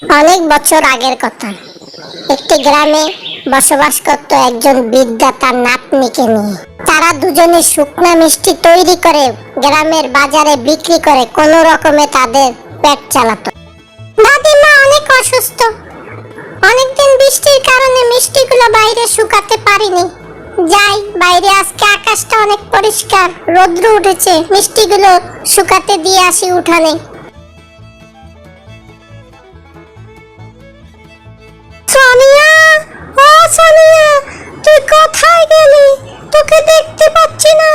অনেক বছর আগের কথা। একটি গ্রামে বসবাস করত একজন বৃদ্ধা তার নাতনিকে নিয়ে। তারা দুজনে শুকনা মিষ্টি তৈরি করে গ্রামের বাজারে বিক্রি করে কোনো রকমে তাদের পেট চালাতো। দাদিমা অনেক অসুস্থ। অনেকদিন বৃষ্টির কারণে মিষ্টিগুলো বাইরে শুকাতে পারিনি। যাই বাইরে, আজকে আকাশটা অনেক পরিষ্কার, রৌদ্র উঠেছে, মিষ্টিগুলো শুকাতে দিয়ে আসি উঠানে। সোনিয়া, ও সোনিয়া, তুই কোথায় গেলি? তোকে দেখতে পাচ্ছি না।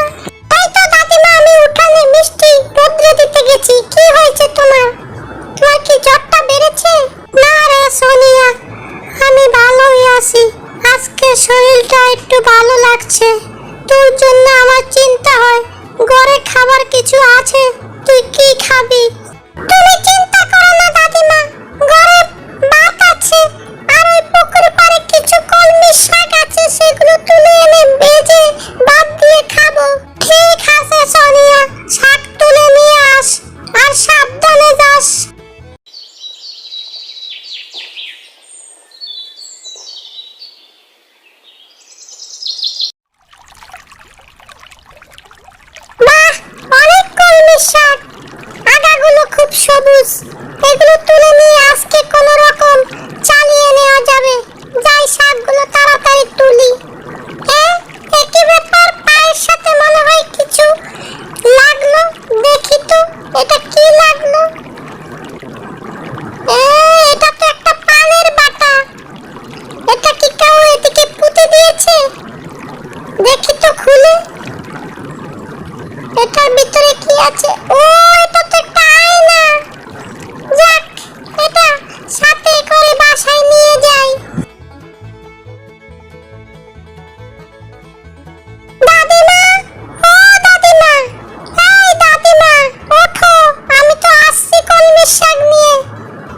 এই তো দাদিমা, আমি উঠানে মিষ্টি রোদ্রে দিতে গেছি। কি হয়েছে তোমার? তোমার কি জ্বরটা বেড়েছে? না রে সোনিয়া, আমি ভালোই আছি। আজকে শরীরটা একটু ভালো লাগছে। তোর জন্য আমার চিন্তা হয়। ঘরে খাবার কিছু আছে, তুই কি খাবি? তুমি চিন্তা করো না দাদিমা, ঘরে ভাত আছে, আর ওই পুকুর পাড়ে কিছু কলমি শাক আছে, সেগুলো তুলে এনে ভেজে ভাত দিয়ে খাবো। ঠিক আছে সোনিয়া, শাক তুলে নিয়ে আস, আর সাবধানে যাস। বাহ, অনেক কলমি শাক, আগাগুলো খুব সবুজ। এগুলো তুলে নিয়ে আজকে কোনো রকম চালিয়ে নেওয়া যাবে। যাই শাকগুলো তাড়াতাড়ি তুলি। একই ব্যাপার, পায়ের সাথে মনে হয় কিছু লাগলো। দেখি তো, এটা কি লাগলো? এটা তো একটা পানের বাটা। এটা কি কেউ এদিকে পুঁতে দিয়েছে? দেখি তো খুলে, এটার ভিতরে কি আছে? ও, এটা তো একটা আয়না। যাক, এটা সাথে করে বাসায় নিয়ে যাই। দাদিমা, ও দাদিমা, এই দাদিমা, ওঠো, আমি তো আসছি কলমির শাক নিয়ে।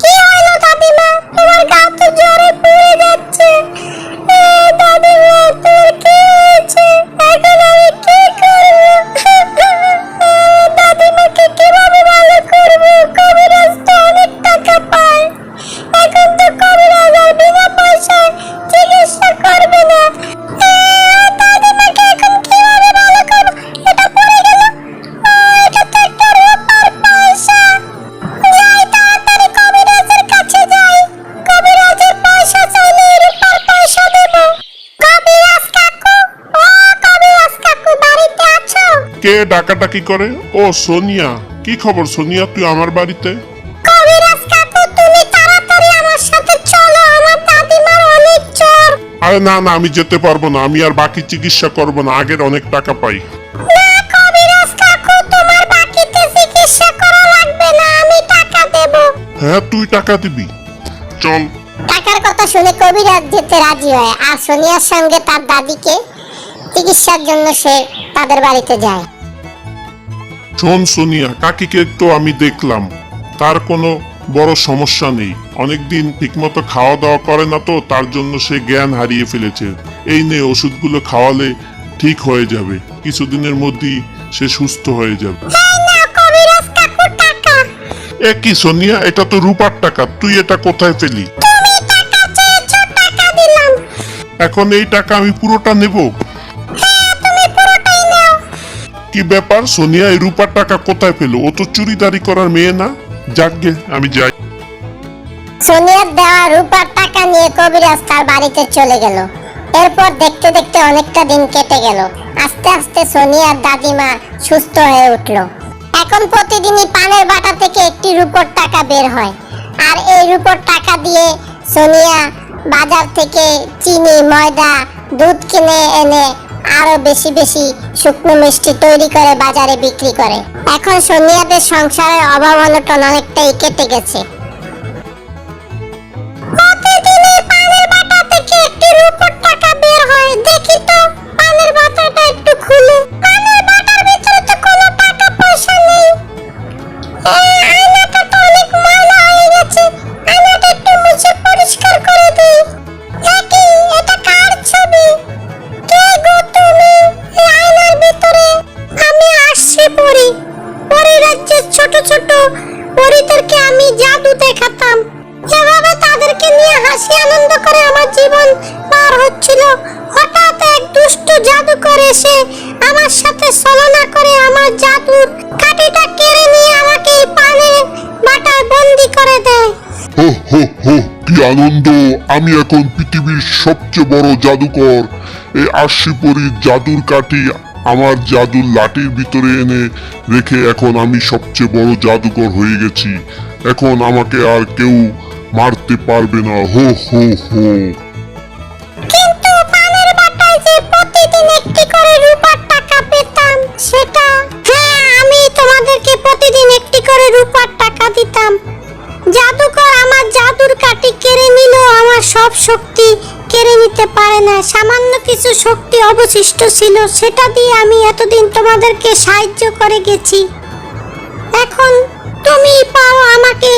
কি হলো দাদিমা? তোমার গা তো জ্বরে পুড়ে যাচ্ছে। দাদিমা, তোর কি হয়েছে? এখন আমি কি করবো? দাদিমাকে কিভাবে ভালো করবো? কবিরাজ তো অনেক টাকা পায়। এখন তো কবিরাজ আর বিনা পয়সায় চিকিৎসা করবে না। দাদিমাকে এখন কিভাবে ভালো করবো? এটা পড়ে গেল। এটা তো একটা রূপার পয়সা। যাই, তাড়াতাড়ি কবিরাজের কাছে যাই। কবিরাজের পয়সা চাইলে রূপার পয়সা দেব। কবিরাজ কাকু, ও কবিরাজ কাকু, বাড়িতে আছো? কে ডাকাডাকি করে? ও সোনিয়া, কি খবর সোনিয়া, তুই আমার বাড়িতে? কবিরাজ কাকু, তুমি তাড়াতাড়ি আমার সাথে চলো, আমার দাদিমার অনেক জ্বর। আরে না না, আমি যেতে পারবো না। আমি আর বাকি চিকিৎসা করব না, আগের অনেক টাকা পাই। না কবিরাজ কাকু, তোমার বাকিতে চিকিৎসা করা লাগবে না, আমি টাকা দেব। হ্যাঁ, তুই টাকা দিবি, চল। টাকার কথা শুনে কবিরাজ যেতে রাজি হয়, আর সোনিয়ার সঙ্গে তার দাদিকে চিকিৎসার জন্য সে তাদের বাড়িতে যায়। শোন সোনিয়া, কাকিকে তো আমি দেখলাম, তার কোনো বড় সমস্যা নেই। অনেকদিন ঠিকমতো খাওয়া দাওয়া করে না, তো তার জন্য সে জ্ঞান হারিয়ে ফেলেছে। এই নে, ওষুধগুলো খাওয়ালে ঠিক হয়ে যাবে, কিছুদিনের মধ্যেই সে সুস্থ হয়ে যাবে। এই নাও কবিরাজ কাকু টাকা। এ কি সোনিয়া, এটা তো রূপার টাকা, তুই এটা কোথায় পেলি? তুমি টাকা চেয়েছো, টাকা দিলাম। এখন এই টাকা আমি পুরোটা নেব? হ্যাঁ, তুমি পুরোটাই নাও। কি ব্যাপার সোনিয়া, এই রূপার টাকা কোথায় পেলো? ও তো চুরিদারি করার মেয়ে না। যাকগে, আমি যাই। সোনিয়ার দেওয়া রূপার টাকা নিয়ে কবিরাজ তার বাড়িতে চলে গেল। এরপর দেখতে দেখতে অনেকটা দিন কেটে গেল। আস্তে আস্তে সোনিয়ার দাদিমা সুস্থ হয়ে উঠল। এখন প্রতিদিনই পানের বাটা থেকে একটি রূপোর টাকা বের হয়। আর এই রূপোর টাকা দিয়ে সোনিয়া বাজার থেকে চিনি, ময়দা, দুধ কিনে এনে আরো বেশি বেশি শুকনো মিষ্টি তৈরি করে বাজারে বিক্রি করে। এখন সোনিয়াদের সংসারের অভাব অনটন অনেকটাই কেটে গেছে। প্রতিদিনই পানের বাটা থেকে একটি রূপোর টাকা বের হয়। দেখি তো, পানের বাটাটা একটু খুলে। পানের বাটার ভিতরে তো কোনো টাকা পয়সা নেই। আয়নাটা তো অনেক ময়লা হয়ে গেছে। আয়নাটা একটু মুছে পরিষ্কার করে দেই। দেখি, এটা কার ছবি? কে গো তুমি এই আয়নার ভিতরে? আমি আসছি পরি। পরি রাজ্যের ছোট ছোট পরিদেরকে আমি জাদু হাসি আনন্দ করে আমার জীবন পার হচ্ছিল, হঠাৎ এক দুষ্ট জাদুকর এসে আমার সাথে ছলনা করে আমার জাদুর কাঠিটা কেড়ে নিয়ে আমাকে এই পানের বাটায় বন্দি করে দেয়। হো হো হো, কি আনন্দ! আমি এখন পৃথিবীর সবচেয়ে বড় জাদুকর। এই আরশিপরির জাদুর কাঠি আমার জাদুর লাঠির ভিতরে এনে রেখে এখন আমি সবচেয়ে বড় জাদুকর হয়ে গেছি। এখন আমাকে আর কেউ মারতে পারবে না। হো হো হো। কিন্তু পানের বাটায় যে প্রতিদিন একটি করে রূপার টাকা পেতাম সেটা, হ্যাঁ আমি তোমাদেরকে প্রতিদিন একটি করে রূপার টাকা দিতাম। জাদুকর আমার জাদুর কাঠি কেড়ে নিল, আমার সব শক্তি কেড়ে নিতে পারে না। সামান্য কিছু শক্তি অবশিষ্ট ছিল, সেটা দিয়ে আমি এতদিন তোমাদেরকে সাহায্য করে গেছি। এখন তুমি পাও আমাকে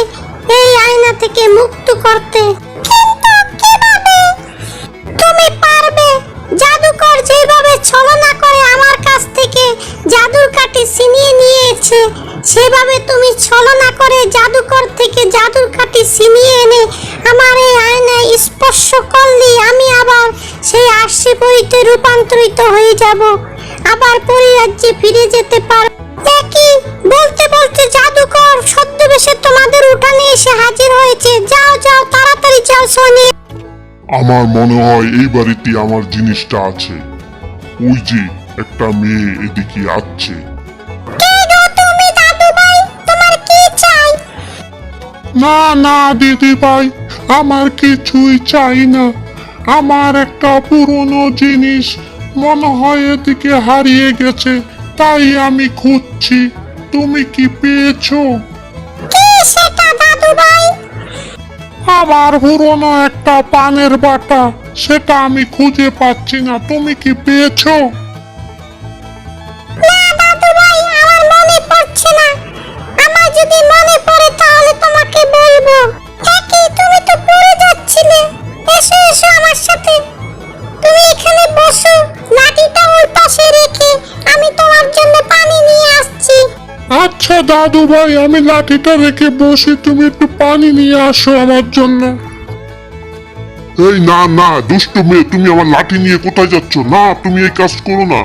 এই আয়না থেকে মুক্ত করতে। কিন্তু কিভাবে? তুমি পারবে। জাদুকর যেভাবে ছলনা করে আমার কাছ থেকে জাদুর কাঠি ছিনিয়ে নিয়েছে, সেভাবে তুমি ছলনা করে জাদুকর থেকে জাদুর কাঠি ছিনিয়ে এনে আমার এই আয়নায় স্পর্শ করলে আমি আবার সেই আরশিপরিতে রূপান্তরিত হয়ে যাব, আবার পরিরাজ্যে ফিরে যেতে পারব। দেখি বলতে বলতে জাদুকর ছদ্মবেশে তোমাদের উঠানে এসে হাজির হয়েছে। যাও যাও, তাড়াতাড়ি যাও সোনিয়া। আমার মনে হয় এই বাড়িতে আমার জিনিসটা আছে। ওই যে একটা মেয়ে এদিকে আসছে। কে গো তুমি দাদু ভাই? তোমার কি চাই? না না দিদি ভাই, আমার কিছুই চাই না। আমার একটা পুরনো জিনিস মনে হয় এদিকে হারিয়ে গেছে, তাই আমি খুঁজছি। তুমি কি পেয়েছো? কি সেটা দাদু ভাই? আমার পুরনো একটা পানের বাটা, সেটা আমি খুঁজে পাচ্ছি না। তুমি কি পেয়েছো? না দাদু ভাই, আমার মনে পড়ছে না। আমার যদি মনে পড়ে তাহলে তোমাকে বলবো। একই, তুমি তো পড়ে যাচ্ছিলে। এসো এসো আমার সাথে, তুমি এখানে বসো। লাঠিটা ওই পাশে রেখে আমি তোমার জন্য পানি নিয়ে আসছি। আচ্ছা দাদু ভাই, আমি লাঠিটা রেখে বসি, তুমি একটু পানি নিয়ে আসো আমার জন্য। এই না না, দুষ্ট মেয়ে, তুমি আমার লাঠি নিয়ে কোথায় যাচ্ছ? না, তুমি এই কাজ করো না।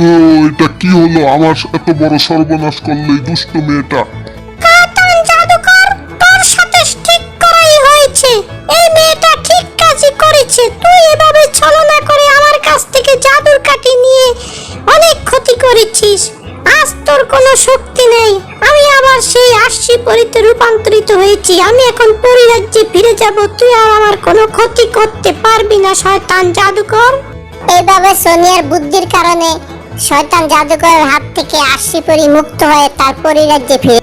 ও, এটা কি হলো? আমার এত বড় সর্বনাশ করলো এই দুষ্ট মেয়েটা। কাতান জাদুকর, তোর সাথে ঠিক করাই হয়েছে। এই মেয়েটা ঠিক কাজই করেছে। তুই এভাবে ছলনা করে আমার কাছ থেকে জাদুর কাঠি নিয়ে অনেক ক্ষতি করেছিস। আজ তোর কোনো শক্তি নেই। আমি আবার সেই আরশিপরিতে রূপান্তরিত হয়েছি। আমি এখন পরিরাজ্যে ফিরে যাব। তুই আর আমার কোনো ক্ষতি করতে পারবি না শয়তান জাদুকর। এইভাবে সোনিয়ার বুদ্ধির কারণে শয়তান জাদুকরের হাত থেকে আরশিপরি মুক্ত হয়ে তার পরিরাজ্যে ফিরে